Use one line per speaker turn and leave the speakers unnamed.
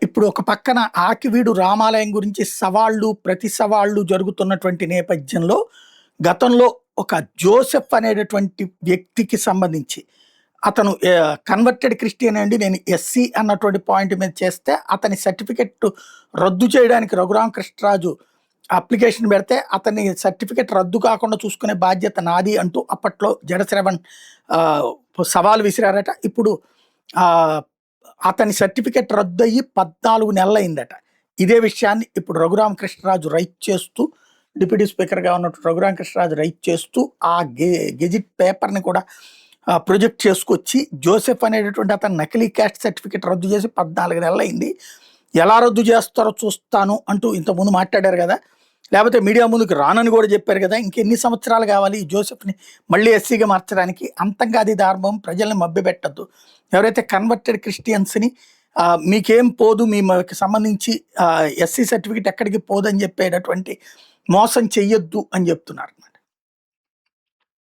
ఇప్పుడు ఒక పక్కన ఆకివీడు రామాలయం గురించి సవాళ్ళు, ప్రతి సవాళ్ళు జరుగుతున్నటువంటి నేపథ్యంలో, గతంలో ఒక జోసెఫ్ అనేటటువంటి వ్యక్తికి సంబంధించి అతను కన్వర్టెడ్ క్రిస్టియన్ అండి. నేను ఎస్సీ అన్నటువంటి పాయింట్ మీద చేస్తే, అతని సర్టిఫికెట్ రద్దు చేయడానికి రఘురామకృష్ణరాజు అప్లికేషన్ పెడితే, అతని సర్టిఫికెట్ రద్దు కాకుండా చూసుకునే బాధ్యత నాది అంటూ అప్పట్లో జడశ్రవణ్ సవాలు విసిరారట. ఇప్పుడు ఆహ్, అతని సర్టిఫికెట్ రద్దయ్యి 14 నెలలయిందట. ఇదే విషయాన్ని ఇప్పుడు రఘురామకృష్ణరాజు రైట్ చేస్తూ, డిప్యూటీ స్పీకర్‌గా ఉన్నటువంటి రఘురామకృష్ణరాజు రైట్ చేస్తూ, ఆ గెజిట్ పేపర్‌ని కూడా ప్రొజెక్ట్ చేసుకొచ్చి, జోసెఫ్ అనేటటువంటి అతను నకిలీ క్యాస్ట్ సర్టిఫికెట్ రద్దు చేసి 14 నెలలయింది. ఎలా రద్దు చేస్తారో చూస్తాను అంటూ ఇంతకుముందు మాట్లాడారు కదా! లేకపోతే మీడియా ముందుకు రానని కూడా చెప్పారు కదా! ఇంకెన్ని సంవత్సరాలు కావాలి ఈ జోసెఫ్‌ని మళ్ళీ ఎస్సీగా మార్చడానికి? అంతంగా అది దారుణం. ప్రజల్ని మభ్యపెట్టొద్దు. ఎవరైతే కన్వర్టెడ్ క్రిస్టియన్స్‌ని మీకేం పోదు, మీకు సంబంధించి ఎస్సీ సర్టిఫికెట్ ఎక్కడికి పోదని చెప్పేటటువంటి మోసం చెయ్యొద్దు అని చెప్తున్నారు.